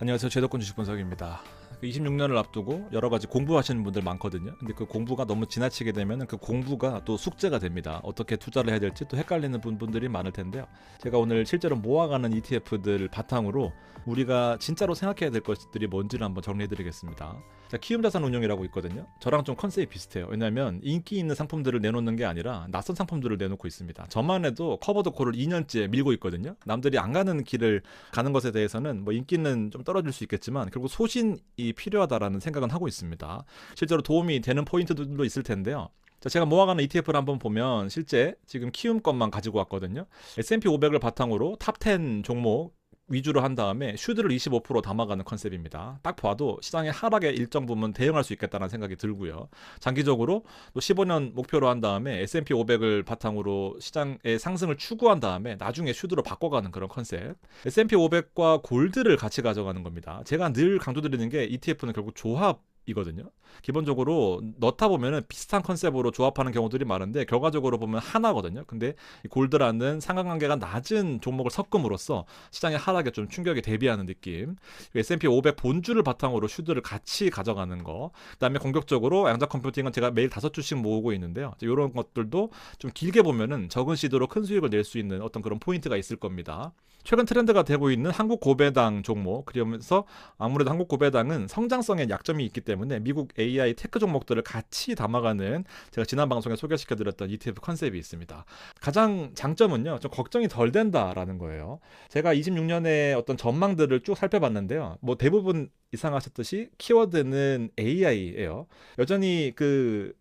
안녕하세요. 제도권 주식 분석입니다. 26년을 앞두고 여러 가지 공부하시는 분들 많거든요. 근데 그 공부가 너무 지나치게 되면 그 공부가 또 숙제가 됩니다. 어떻게 투자를 해야 될지 또 헷갈리는 분들이 많을 텐데요. 제가 오늘 실제로 모아가는 ETF들 바탕으로 우리가 진짜로 생각해야 될 것들이 뭔지를 한번 정리해드리겠습니다. 자, 키움자산운용이라고 있거든요. 저랑 좀 컨셉이 비슷해요. 왜냐하면 인기 있는 상품들을 내놓는 게 아니라 낯선 상품들을 내놓고 있습니다. 저만 해도 커버드 콜을 2년째 밀고 있거든요. 남들이 안 가는 길을 가는 것에 대해서는 뭐 인기는 좀 떨어질 수 있겠지만 결국 소신이 필요하다라는 생각은 하고 있습니다. 실제로 도움이 되는 포인트들도 있을 텐데요. 자, 제가 모아가는 ETF를 한번 보면 실제 지금 키움 것만 가지고 왔거든요. S&P 500을 바탕으로 탑 10 종목 위주로 한 다음에 슈드를 25% 담아가는 컨셉입니다. 딱 봐도 시장의 하락에 일정 부분 대응할 수 있겠다는 생각이 들고요. 장기적으로 또 15년 목표로 한 다음에 S&P 500을 바탕으로 시장의 상승을 추구한 다음에 나중에 슈드로 바꿔가는 그런 컨셉. S&P 500과 골드를 같이 가져가는 겁니다. 제가 늘 강조드리는 게 ETF는 결국 조합이거든요. 기본적으로 넣다 보면은 비슷한 컨셉으로 조합하는 경우들이 많은데 결과적으로 보면 하나거든요. 근데 이 골드라는 상관관계가 낮은 종목을 섞음으로써 시장의 하락에 좀 충격에 대비하는 느낌. S&P 500 본주를 바탕으로 슈드를 같이 가져가는 거. 그다음에 공격적으로 양자 컴퓨팅은 제가 매일 5주씩 모으고 있는데요. 이런 것들도 좀 길게 보면은 적은 시도로 큰 수익을 낼 수 있는 어떤 그런 포인트가 있을 겁니다. 최근 트렌드가 되고 있는 한국 고배당 종목, 그러면서 아무래도 한국 고배당은 성장성에 약점이 있기 때문에 미국 AI 테크 종목들을 같이 담아가는 제가 지난 방송에 소개시켜드렸던 ETF 컨셉이 있습니다. 가장 장점은요, 좀 걱정이 덜 된다라는 거예요. 제가 26년에 어떤 전망들을 쭉 살펴봤는데요. 뭐 대부분 이상하셨듯이 키워드는 AI예요. 여전히 그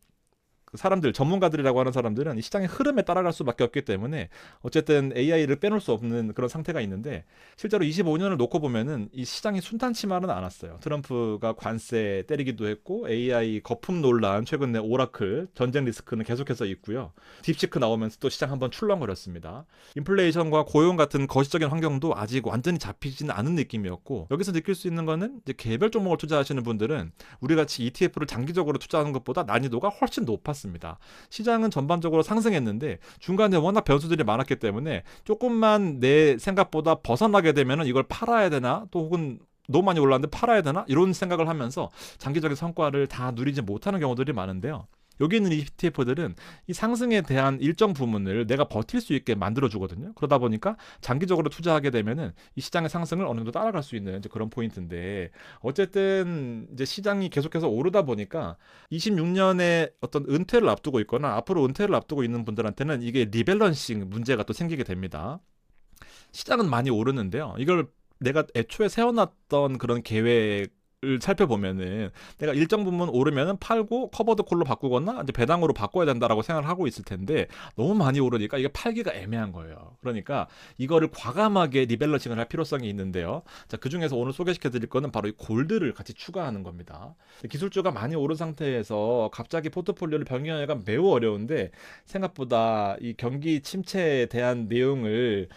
사람들, 전문가들이라고 하는 사람들은 이 시장의 흐름에 따라갈 수밖에 없기 때문에 어쨌든 AI를 빼놓을 수 없는 그런 상태가 있는데 실제로 25년을 놓고 보면은 이 시장이 순탄치만은 않았어요. 트럼프가 관세 때리기도 했고 AI 거품 논란, 최근에 오라클 전쟁 리스크는 계속해서 있고요. 딥시크 나오면서 또 시장 한번 출렁거렸습니다. 인플레이션과 고용 같은 거시적인 환경도 아직 완전히 잡히지는 않은 느낌이었고 여기서 느낄 수 있는 거는 이제 개별 종목을 투자하시는 분들은 우리 같이 ETF를 장기적으로 투자하는 것보다 난이도가 훨씬 높았습니다. 시장은 전반적으로 상승했는데 중간에 워낙 변수들이 많았기 때문에 조금만 내 생각보다 벗어나게 되면 이걸 팔아야 되나 또 혹은 너무 많이 올랐는데 팔아야 되나 이런 생각을 하면서 장기적인 성과를 다 누리지 못하는 경우들이 많은데요. 여기 있는 ETF들은 이 상승에 대한 일정 부분을 내가 버틸 수 있게 만들어주거든요. 그러다 보니까 장기적으로 투자하게 되면은 이 시장의 상승을 어느 정도 따라갈 수 있는 이제 그런 포인트인데 어쨌든 이제 시장이 계속해서 오르다 보니까 26년에 어떤 은퇴를 앞두고 있거나 앞으로 은퇴를 앞두고 있는 분들한테는 이게 리밸런싱 문제가 또 생기게 됩니다. 시장은 많이 오르는데요. 이걸 내가 애초에 세워놨던 그런 계획 을 살펴보면은 내가 일정 부분 오르면은 팔고 커버드 콜로 바꾸거나 이제 배당으로 바꿔야 된다라고 생각을 하고 있을 텐데 너무 많이 오르니까 이게 팔기가 애매한 거예요. 그러니까 이거를 과감하게 리밸런싱을 할 필요성이 있는데요. 자, 그중에서 오늘 소개시켜 드릴 거는 바로 이 골드를 같이 추가하는 겁니다. 기술주가 많이 오른 상태에서 갑자기 포트폴리오를 변경하기가 매우 어려운데 생각보다 이 경기 침체에 대한 내용을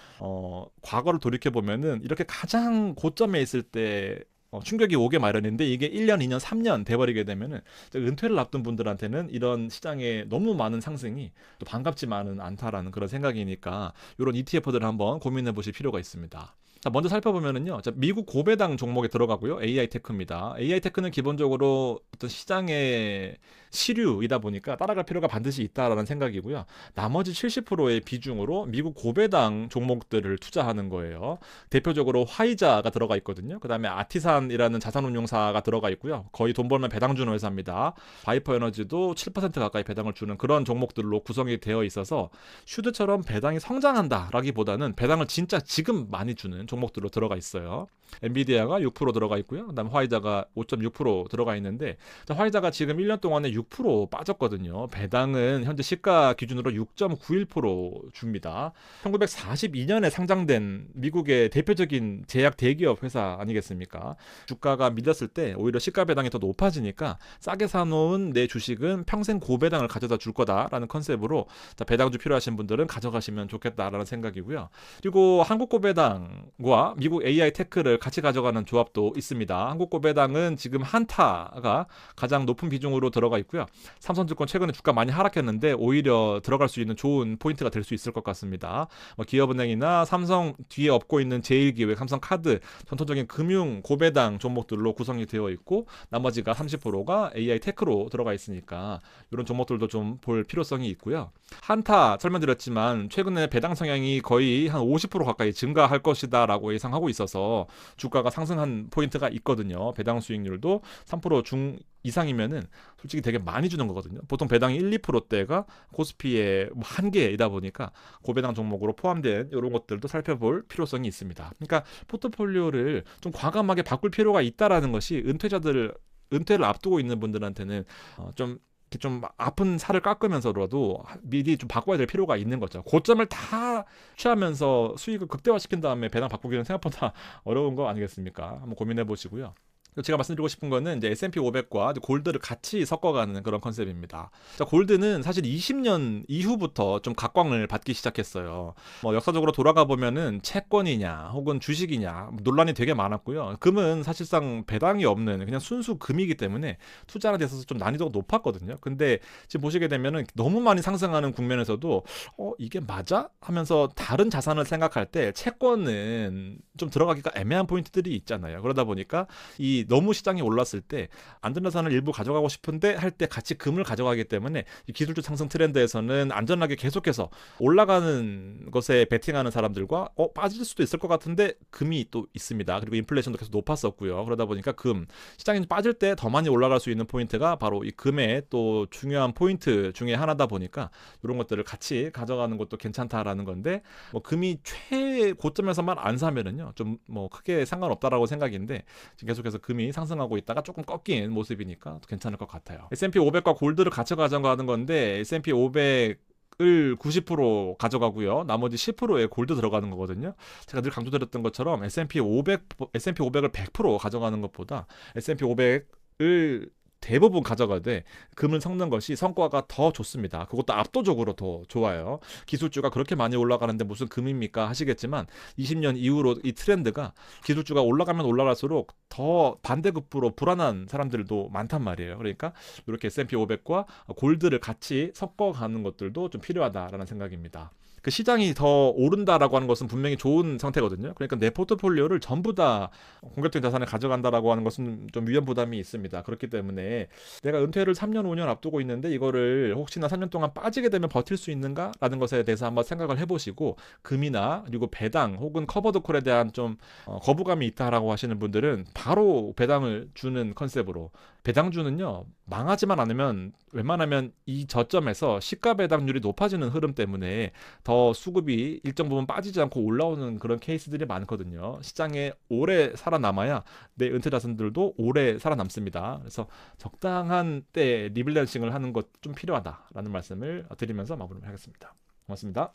과거를 돌이켜 보면은 이렇게 가장 고점에 있을 때 충격이 오게 마련인데 이게 1년, 2년, 3년 돼버리게 되면은 은퇴를 앞둔 분들한테는 이런 시장에 너무 많은 상승이 또 반갑지만은 않다라는 그런 생각이니까 이런 ETF들을 한번 고민해 보실 필요가 있습니다. 자, 먼저 살펴보면은요. 자, 미국 고배당 종목에 들어가고요. AI 테크입니다. AI 테크는 기본적으로 어떤 시장의 시류이다 보니까 따라갈 필요가 반드시 있다라는 생각이고요. 나머지 70%의 비중으로 미국 고배당 종목들을 투자하는 거예요. 대표적으로 화이자가 들어가 있거든요. 그다음에 아티산이라는 자산운용사가 들어가 있고요. 거의 돈 벌면 배당 주는 회사입니다. 바이퍼 에너지도 7% 가까이 배당을 주는 그런 종목들로 구성이 되어 있어서 슈드처럼 배당이 성장한다라기보다는 배당을 진짜 지금 많이 주는 종목들로 들어가 있어요. 엔비디아가 6% 들어가 있고요. 그다음 화이자가 5.6% 들어가 있는데 화이자가 지금 1년 동안에 6% 빠졌거든요. 배당은 현재 시가 기준으로 6.91% 줍니다. 1942년에 상장된 미국의 대표적인 제약 대기업 회사 아니겠습니까? 주가가 밀렸을 때 오히려 시가 배당이 더 높아지니까 싸게 사놓은 내 주식은 평생 고배당을 가져다 줄 거다라는 컨셉으로 배당주 필요하신 분들은 가져가시면 좋겠다라는 생각이고요. 그리고 한국 고배당 고배당과 미국 AI 테크를 같이 가져가는 조합도 있습니다. 한국고배당은 지금 한타가 가장 높은 비중으로 들어가 있고요. 삼성증권 최근에 주가 많이 하락했는데 오히려 들어갈 수 있는 좋은 포인트가 될 수 있을 것 같습니다. 기업은행이나 삼성 뒤에 업고 있는 제일기획, 삼성카드, 전통적인 금융 고배당 종목들로 구성이 되어 있고 나머지가 30%가 AI 테크로 들어가 있으니까 이런 종목들도 좀 볼 필요성이 있고요. 한타 설명드렸지만 최근에 배당 성향이 거의 한 50% 가까이 증가할 것이다 라고 예상하고 있어서 주가가 상승한 포인트가 있거든요. 배당 수익률도 3% 이상이면은 솔직히 되게 많이 주는 거거든요. 보통 배당이 1, 2%대가 코스피의 한계이다 보니까 고배당 종목으로 포함된 이런 것들도 살펴볼 필요성이 있습니다. 그러니까 포트폴리오를 좀 과감하게 바꿀 필요가 있다라는 것이 은퇴를 앞두고 있는 분들한테는 좀 아픈 살을 깎으면서라도 미리 좀 바꿔야 될 필요가 있는 거죠. 고점을 다 취하면서 수익을 극대화시킨 다음에 배당 바꾸기는 생각보다 어려운 거 아니겠습니까? 한번 고민해 보시고요. 제가 말씀드리고 싶은 거는 이제 S&P 500과 골드를 같이 섞어가는 그런 컨셉입니다. 자, 골드는 사실 20년 이후부터 좀 각광을 받기 시작했어요. 역사적으로 돌아가 보면은 채권이냐 혹은 주식이냐 논란이 되게 많았고요. 금은 사실상 배당이 없는 그냥 순수 금이기 때문에 투자에 대해서 좀 난이도가 높았거든요. 근데 지금 보시게 되면은 너무 많이 상승하는 국면에서도 이게 맞아? 하면서 다른 자산을 생각할 때 채권은 좀 들어가기가 애매한 포인트들이 있잖아요. 그러다 보니까 이 너무 시장이 올랐을 때 안전자산을 일부 가져가고 싶은데 할 때 같이 금을 가져가기 때문에 이 기술적 상승 트렌드에서는 안전하게 계속해서 올라가는 것에 베팅하는 사람들과 빠질 수도 있을 것 같은데 금이 또 있습니다. 그리고 인플레이션도 계속 높았었고요. 그러다 보니까 시장이 빠질 때 더 많이 올라갈 수 있는 포인트가 바로 이 금의 또 중요한 포인트 중에 하나다 보니까 이런 것들을 같이 가져가는 것도 괜찮다라는 건데 금이 최고점에서만 안 사면은요 좀 크게 상관없다라고 생각인데 지금 계속해서 금이 상승하고 있다가 조금 꺾인 모습이니까 괜찮을 것 같아요. S&P 500과 골드를 같이 가져가는 건데 S&P 500 을 90% 가져가고요. 나머지 10%에 골드 들어가는 거거든요. 제가 늘 강조드렸던 것처럼 S&P 500을 100% 가져가는 것보다 S&P 500을 대부분 가져가되 금을 섞는 것이 성과가 더 좋습니다. 그것도 압도적으로 더 좋아요. 기술주가 그렇게 많이 올라가는데 무슨 금입니까 하시겠지만 20년 이후로 이 트렌드가 기술주가 올라가면 올라갈수록 더 반대급부로 불안한 사람들도 많단 말이에요. 그러니까 이렇게 S&P 500과 골드를 같이 섞어가는 것들도 좀 필요하다라는 생각입니다. 그 시장이 더 오른다라고 하는 것은 분명히 좋은 상태거든요. 그러니까 내 포트폴리오를 전부 다 공격적인 자산을 가져간다라고 하는 것은 좀 위험 부담이 있습니다. 그렇기 때문에 내가 은퇴를 3년, 5년 앞두고 있는데 이거를 혹시나 3년 동안 빠지게 되면 버틸 수 있는가라는 것에 대해서 한번 생각을 해보시고 금이나 그리고 배당 혹은 커버드 콜에 대한 좀 거부감이 있다라고 하시는 분들은 바로 배당을 주는 컨셉으로 배당주는요 망하지만 않으면 웬만하면 이 저점에서 시가 배당률이 높아지는 흐름 때문에 더 수급이 일정 부분 빠지지 않고 올라오는 그런 케이스들이 많거든요. 시장에 오래 살아남아야 내 은퇴 자산들도 오래 살아남습니다. 그래서 적당한 때 리밸런싱을 하는 것 좀 필요하다라는 말씀을 드리면서 마무리를 하겠습니다. 고맙습니다.